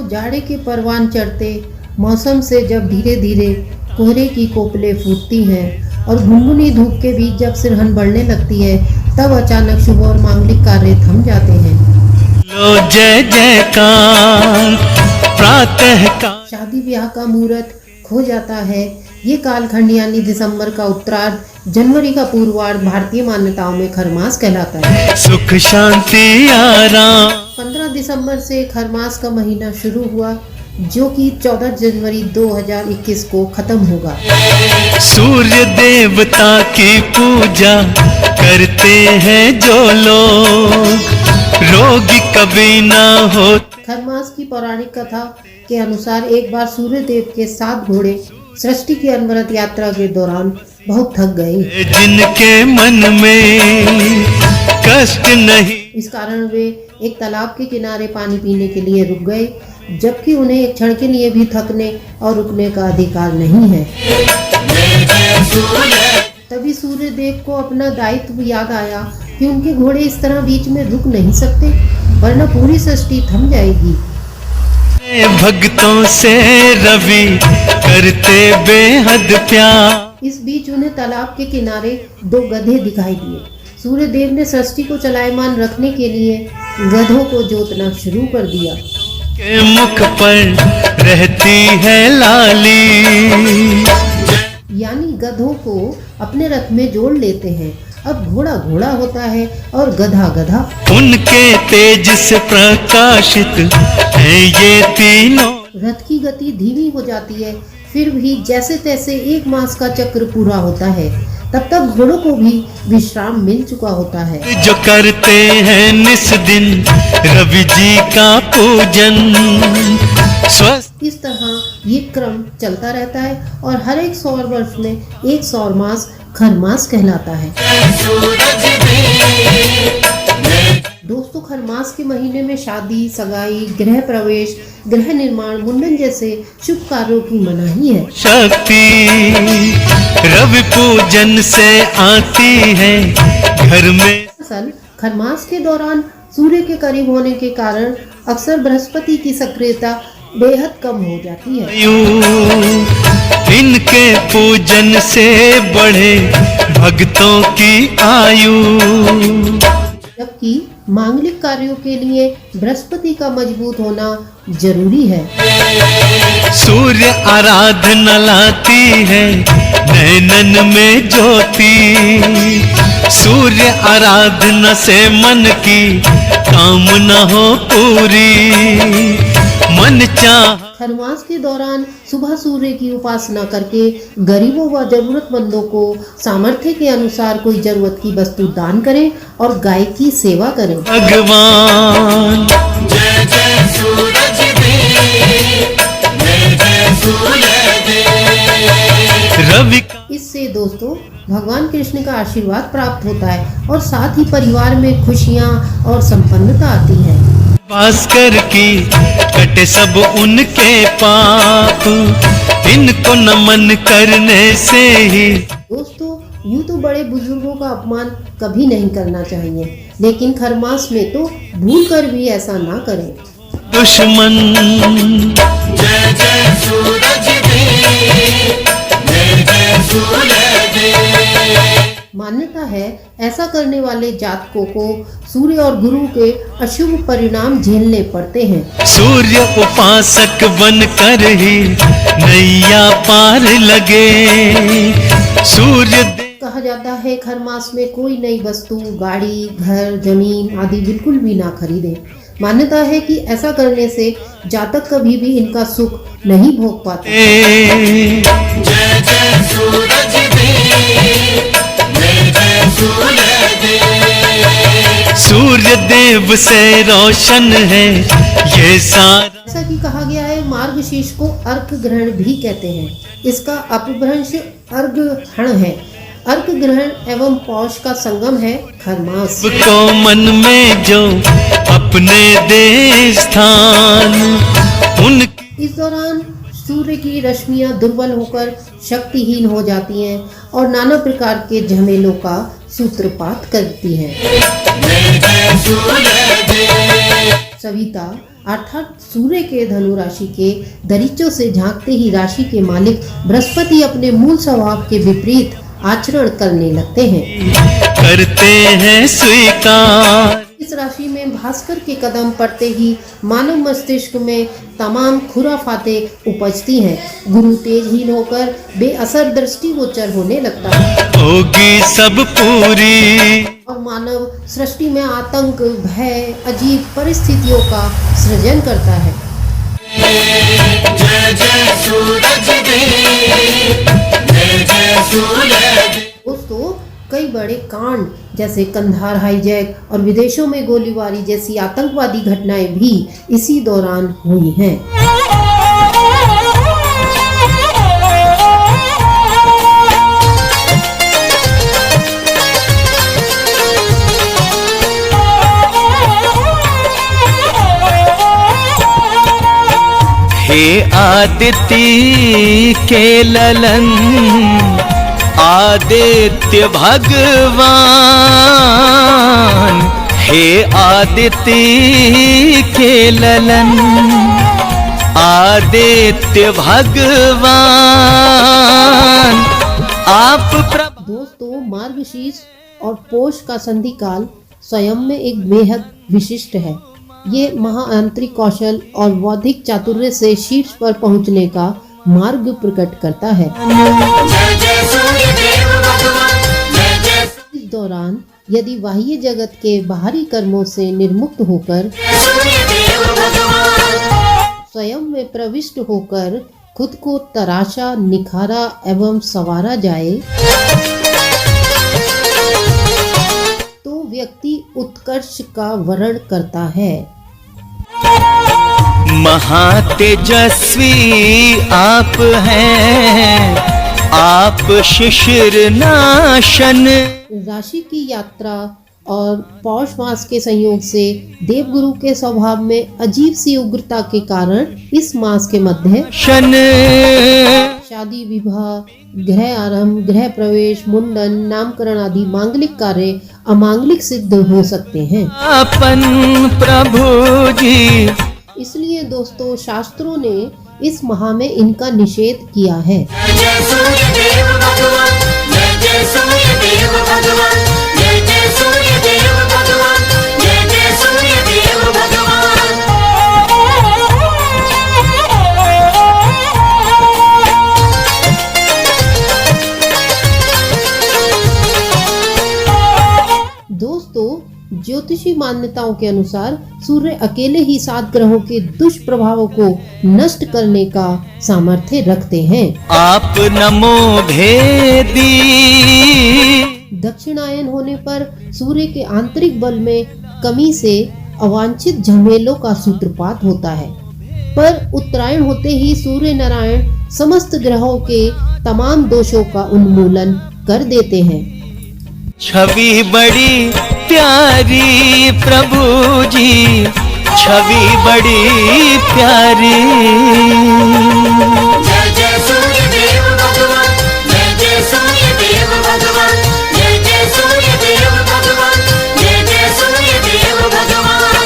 जाड़े के परवान चढ़ते मौसम से जब धीरे धीरे कोहरे की कोपलें फूटती हैं और घुनघुनी धूप के बीच जब सिरहन बढ़ने लगती है, तब अचानक शुभ और मांगलिक कार्य थम जाते हैं। लो जय जयकार प्रातः का शादी ब्याह का मुहूर्त खो जाता है। ये कालखंड यानी दिसंबर का उत्तरार्ध, जनवरी का पूर्वार्ध भारतीय मान्यताओं में खरमास कहलाता है। सुख शांति आराम 15 दिसंबर से खरमास का महीना शुरू हुआ, जो कि 14 जनवरी 2021 को खत्म होगा। सूर्य देवता की पूजा करते हैं जो लोग, रोगी कभी ना हो। खरमास की पौराणिक कथा के अनुसार एक बार सूर्य देव के 7 घोड़े सृष्टि की अनवरत यात्रा के दौरान बहुत थक गए, जिनके मन में कष्ट नहीं। इस कारण वे एक तालाब के किनारे पानी पीने के लिए रुक गए, जबकि उन्हें एक क्षण के लिए भी थकने और रुकने का अधिकार नहीं है। तभी सूर्य देव को अपना दायित्व याद आया कि उनके घोड़े इस तरह बीच में रुक नहीं सकते, वरना पूरी सृष्टि थम जाएगी। भक्तों से रवि करते बेहद प्यार। इस बीच उन्हें तालाब के किनारे 2 गधे दिखाई दिए। सूर्य देव ने सृष्टि को चलायमान रखने के लिए गधों को जोतना शुरू कर दिया। के मुख पर रहती है लाली, यानी गधों को अपने रथ में जोड़ लेते हैं। अब घोड़ा घोड़ा होता है और गधा गधा। उनके तेज से प्रकाशित है ये तीनों। रथ की गति धीमी हो जाती है, फिर भी जैसे तैसे 1 मास का चक्र पूरा होता है। तब तक घोड़ों को भी विश्राम मिल चुका होता है। जो करते हैं निस दिन रवि जी का पूजन, स्वस्थ इस तरह ये क्रम चलता रहता है और हर एक सौर वर्ष में एक सौर मास खरमास कहलाता है। दोस्तों, खरमास के महीने में शादी, सगाई, गृह प्रवेश, गृह निर्माण, मुंडन जैसे शुभ कार्यों की मनाही है। शक्ति रवि पूजन से आती है घर में। दरअसल खरमास के दौरान सूर्य के करीब होने के कारण अक्सर बृहस्पति की सक्रियता बेहद कम हो जाती है। इनके पूजन से बढ़े भक्तों की आयु, जबकि मांगलिक कार्यों के लिए बृहस्पति का मजबूत होना जरूरी है। सूर्य आराधना लाती है नैनन में ज्योति, सूर्य आराधना से मन की कामना हो पूरी, मन चाह। खरमास के दौरान सुबह सूर्य की उपासना करके गरीबों व जरूरतमंदों को सामर्थ्य के अनुसार कोई जरूरत की वस्तु दान करें और गाय की सेवा करें। भगवान जय जय सूरज देव, जय जय सूरज देव। रवि इससे दोस्तों भगवान कृष्ण का आशीर्वाद प्राप्त होता है और साथ ही परिवार में खुशियाँ और संपन्नता आती है। भास्कर की कटे सब उनके पाप, इनको नमन करने से ही। दोस्तों, यूँ तो बड़े बुजुर्गों का अपमान कभी नहीं करना चाहिए, लेकिन खरमास में तो भूल कर भी ऐसा ना करें। दुश्मन जय जय सूरज देव, जय जय सूरज देव। मान्यता है ऐसा करने वाले जातकों को सूर्य और गुरु के अशुभ परिणाम झेलने पड़ते हैं। सूर्य उपासक बनकर ही नैया पार लगे। सूर्य कहा जाता है खरमास में कोई नई वस्तु, गाड़ी, घर, जमीन आदि बिल्कुल भी ना खरीदे। मान्यता है कि ऐसा करने से जातक कभी भी इनका सुख नहीं भोग पाते। जय जय सूरज देव, जय जय सूरज देव। सूर्य देव से रोशन है ये सारा। जैसा कि कहा गया है, मार्गशीर्ष को अर्क ग्रहण भी कहते हैं। इसका अपभ्रंश अर्घ्यहण है। अर्क ग्रहण एवं पौष का संगम है खरमास। को मन में जो अपने दे स्थान उन। इस दौरान सूर्य की रश्मियां दुर्बल होकर शक्तिहीन हो जाती हैं और नाना प्रकार के झमेलों का सूत्रपात करती हैं। सविता अर्थात सूर्य के धनु राशि के दरीचों से झांकते ही राशि के मालिक बृहस्पति अपने मूल स्वभाव के विपरीत आचरण करने लगते हैं। करते हैं स्वीकार। इस राशि में भास्कर के कदम पड़ते ही मानव मस्तिष्क में तमाम खुराफातें उपजती हैं। गुरु तेजहीन होकर बेअसर दृष्टिगोचर होने लगता है होगी सब पूरी। और मानव सृष्टि में आतंक, भय, अजीब परिस्थितियों का सृजन करता है। जय जय सूरज देव, जय जय सूरज। दोस्तों, कई बड़े कांड जैसे कंधार हाईजैक और विदेशों में गोलीबारी जैसी आतंकवादी घटनाएं भी इसी दौरान हुई हैं। हे आदित्य के ललन आदित्य भगवान, हे आदित्य के ललन आदित्य भगवान, आप दोस्तों, मार्गशीर्ष और पोष का संधि काल स्वयं में एक बेहद विशिष्ट है। ये महाआंतरिक कौशल और बौद्धिक चातुर्य से शीर्ष पर पहुंचने का मार्ग प्रकट करता है। इस दौरान यदि बाह्य जगत के बाहरी कर्मों से निर्मुक्त होकर स्वयं में प्रविष्ट होकर खुद को तराशा, निखारा एवं संवारा जाए तो व्यक्ति उत्कर्ष का वर्ण करता है। महातेजस्वी आप हैं, आप शिशिर नाशन। राशि की यात्रा और पौष मास के संयोग से देवगुरु के स्वभाव में अजीब सी उग्रता के कारण इस मास के मध्य शादी, विवाह, गृह आरंभ, गृह प्रवेश, मुंडन, नामकरण आदि मांगलिक कार्य अमांगलिक सिद्ध हो सकते हैं। अपन प्रभु जी, इसलिए दोस्तों, शास्त्रों ने इस माह में इनका निषेध किया है। जय जय सूर्य देव भगवान, जय जय सूर्य देव भगवान, जय जय सूर्य देव भगवान, जय जय सूर्य देव भगवान। दोस्तों, ज्योतिषी मान्यताओं के अनुसार सूर्य अकेले ही 7 ग्रहों के दुष्प्रभावों को नष्ट करने का सामर्थ्य रखते हैं। आप नमो भेदी। दक्षिणायन होने पर सूर्य के आंतरिक बल में कमी से अवांछित झमेलों का सूत्रपात होता है, पर उत्तरायण होते ही सूर्य नारायण समस्त ग्रहों के तमाम दोषों का उन्मूलन कर देते हैं। छवि बड़ी प्यारी प्रभु जी, छवि बड़ी प्यारी। जय जय सूर्य देव भगवान, जय जय सूर्य देव भगवान, जय जय सूर्य देव भगवान, जय जय सूर्य देव भगवान।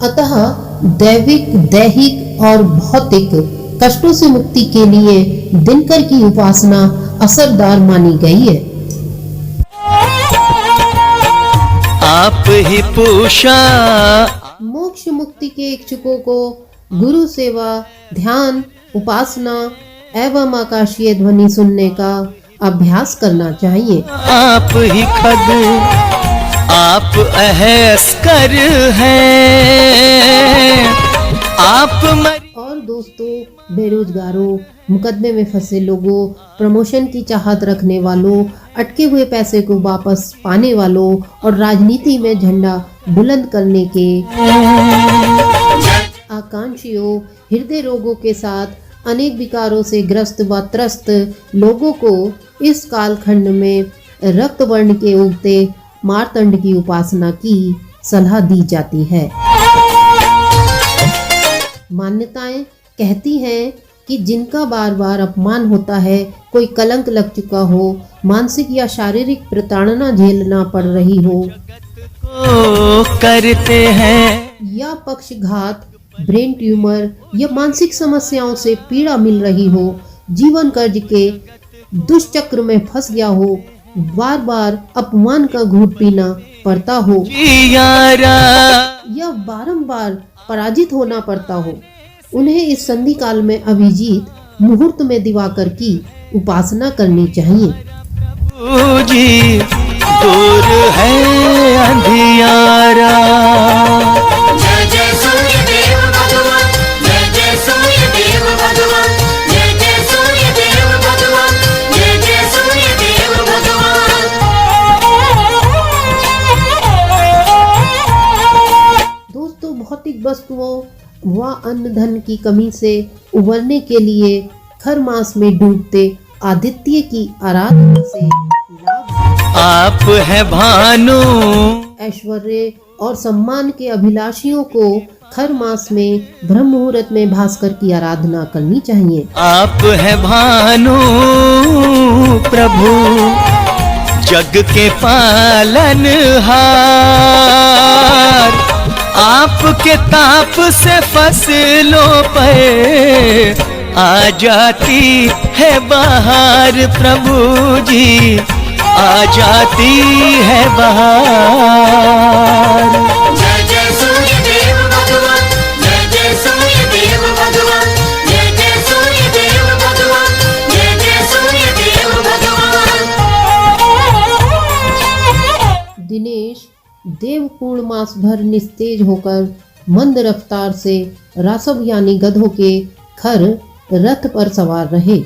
अतः दैविक, दैहिक और भौतिक कष्टों से मुक्ति के लिए दिनकर की उपासना असरदार मानी गई है। आप ही पूषा। मोक्ष मुक्ति के इच्छुकों को गुरु सेवा, ध्यान, उपासना एवं आकाशीय ध्वनि सुनने का अभ्यास करना चाहिए। आप ही खद, आप अहस्कर हैं, आप और दोस्तों, बेरोजगारों, मुकदमे में फंसे लोगों, प्रमोशन की चाहत रखने वालों, अटके हुए पैसे को वापस पाने वालों और राजनीति में झंडा बुलंद करने के आकांक्षियों, हृदय रोगों के साथ अनेक विकारों से ग्रस्त व त्रस्त लोगों को इस कालखंड में रक्त वर्ण के उगते मार्तंड की उपासना की सलाह दी जाती है। मान्यताएं कहती हैं कि जिनका बार बार अपमान होता है, कोई कलंक लग चुका हो, मानसिक या शारीरिक प्रताड़ना झेलना पड़ रही हो, करते हैं। या पक्षघात, ब्रेन ट्यूमर या मानसिक समस्याओं से पीड़ा मिल रही हो, जीवन कर्ज के दुष्चक्र में फंस गया हो, बार बार अपमान का घूंट पीना पड़ता हो यारा या बारंबार पराजित होना पड़ता हो, उन्हें इस संधि काल में अभिजीत मुहूर्त में दिवाकर की उपासना करनी चाहिए। जी दूर है अंधियारा। जय जय सूर्य देव भगवान, जय जय सूर्य देव भगवान, जय जय सूर्य देव भगवान, जय जय सूर्य देव भगवान। दोस्तों, भौतिक वस्तुओं व अन्न धन की कमी से उबरने के लिए खर मास में डूबते आदित्य की आराधना से लाभ, आप है भानु ऐश्वर्य और सम्मान के अभिलाषियों को खर मास में ब्रह्म मुहूर्त में भास्कर की आराधना करनी चाहिए। आप है भानु प्रभु जग के पालनहार। आपके ताप से फसलों पर आ जाती है बहार। प्रभु जी आ जाती है बहार। जय जय सूर्य देव भगवान, जय जय सूर्य देव भगवान, जय जय सूर्य देव भगवान, जय जय सूर्य देव भगवान। दिनेश देव पूर्णमास भर निस्तेज होकर मंद रफ्तार से रासव यानी गधों के खर रथ पर सवार रहे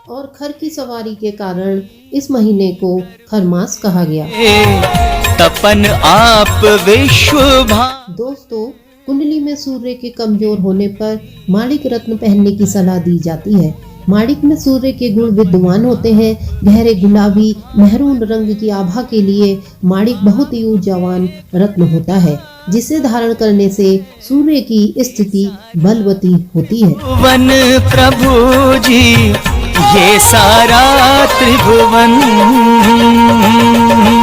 और खर की सवारी के कारण इस महीने को खरमास कहा गया। तपन आप विश्व दोस्तों, कुंडली में सूर्य के कमजोर होने पर माणिक रत्न पहनने की सलाह दी जाती है। माणिक में सूर्य के गुण विद्यमान होते हैं। गहरे गुलाबी मेहरून रंग की आभा के लिए माणिक बहुत ही ऊर्जावान रत्न होता है, जिसे धारण करने से सूर्य की स्थिति बलवती होती है। वन प्रभु जी ये सारा त्रिभुवन।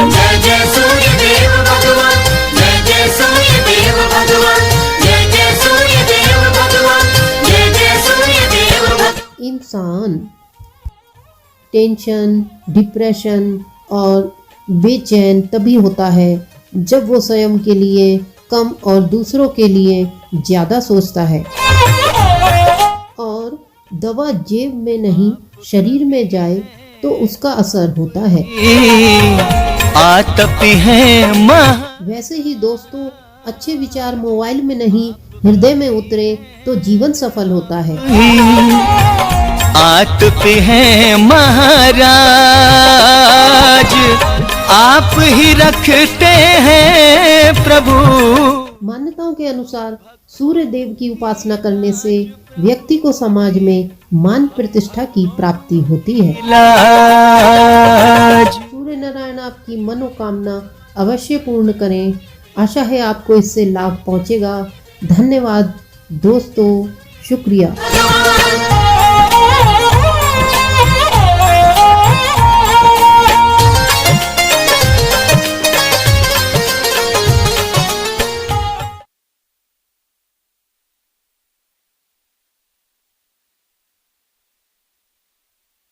जय जय सूर्य देव भगवान, जय जय सूर्य देव भगवान, जय जय सूर्य देव भगवान, जय जय सूर्य देव भगवान। इंसान टेंशन, डिप्रेशन और बेचैन तभी होता है जब वो स्वयं के लिए कम और दूसरों के लिए ज्यादा सोचता है और दवा जेब में नहीं शरीर में जाए तो उसका असर होता है। आतपी है वैसे ही दोस्तों, अच्छे विचार मोबाइल में नहीं हृदय में उतरे तो जीवन सफल होता है। आतपी है महाराज आप ही रखते हैं प्रभु। मान्यताओं के अनुसार सूर्य देव की उपासना करने से व्यक्ति को समाज में मान प्रतिष्ठा की प्राप्ति होती है। सूर्य नारायण आपकी मनोकामना अवश्य पूर्ण करें। आशा है आपको इससे लाभ पहुंचेगा। धन्यवाद दोस्तों, शुक्रिया।